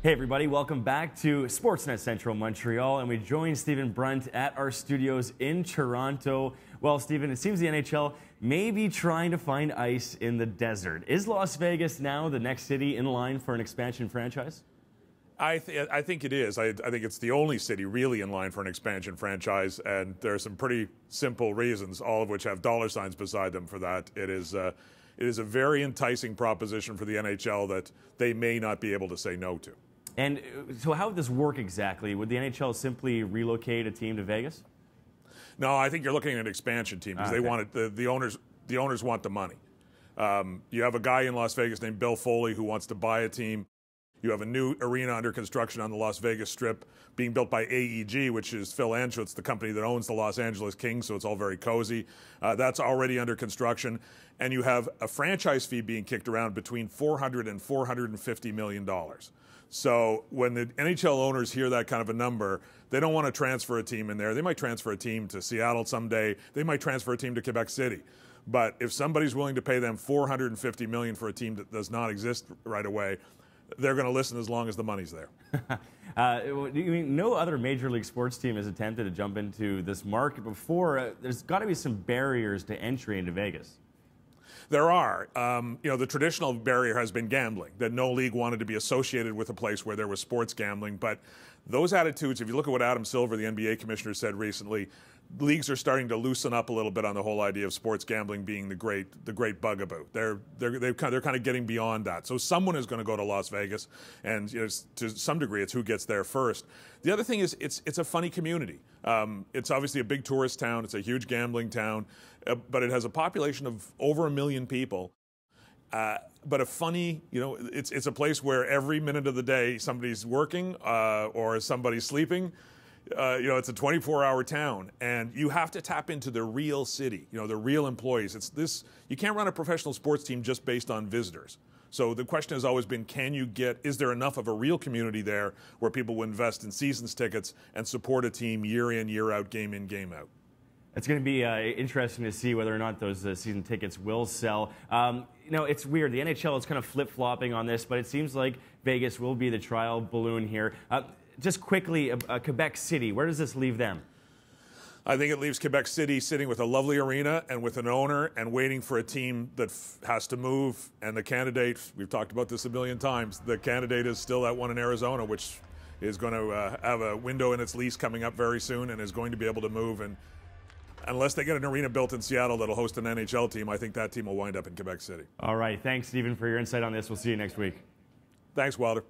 Hey everybody, welcome back to Sportsnet Central Montreal, and we join Stephen Brunt at our studios in Toronto. Well, Stephen, it seems the NHL may be trying to find ice in the desert. Is Las Vegas now the next city in line for an expansion franchise? I think it is. I think it's the only city really in line for an expansion franchise, and there are some pretty simple reasons, all of which have dollar signs beside them for that. It is a very enticing proposition for the NHL that they may not be able to say no to. And so how would this work exactly? Would the NHL simply relocate a team to Vegas? No, I think you're looking at an expansion team because they want it. The owners want the money. You have a guy in Las Vegas named Bill Foley who wants to buy a team. You have a new arena under construction on the Las Vegas Strip being built by AEG, which is Phil Anschutz, the company that owns the Los Angeles Kings, so it's all very cozy. That's already under construction. And you have a franchise fee being kicked around between $400 and $450 million. So when the NHL owners hear that kind of a number, they don't want to transfer a team in there. They might transfer a team to Seattle someday. They might transfer a team to Quebec City. But if somebody's willing to pay them $450 million for a team that does not exist right away, they're going to listen as long as the money's there. You mean no other Major League sports team has attempted to jump into this market before? There's got to be some barriers to entry into Vegas. There are. The traditional barrier has been gambling, that no league wanted to be associated with a place where there was sports gambling. But those attitudes, if you look at what Adam Silver, the NBA commissioner, said recently, leagues are starting to loosen up a little bit on the whole idea of sports gambling being the great bugaboo. They're kind of getting beyond that. So someone is going to go to Las Vegas, and to some degree, it's who gets there first. The other thing is it's a funny community. It's obviously a big tourist town. It's a huge gambling town, but it has a population of over 1 million people. But it's a place where every minute of the day somebody's working or somebody's sleeping. It's a 24-hour town, and you have to tap into the real city, the real employees. You can't run a professional sports team just based on visitors. So the question has always been, is there enough of a real community there where people will invest in seasons tickets and support a team year in, year out, game in, game out? It's going to be interesting to see whether or not those season tickets will sell. It's weird. The NHL is kind of flip-flopping on this, but it seems like Vegas will be the trial balloon here. Just quickly, Quebec City, where does this leave them? I think it leaves Quebec City sitting with a lovely arena and with an owner and waiting for a team that has to move. And the candidate, we've talked about this a million times, the candidate is still that one in Arizona, which is going to have a window in its lease coming up very soon and is going to be able to move. And unless they get an arena built in Seattle that'll host an NHL team, I think that team will wind up in Quebec City. All right. Thanks, Stephen, for your insight on this. We'll see you next week. Thanks, Wilder.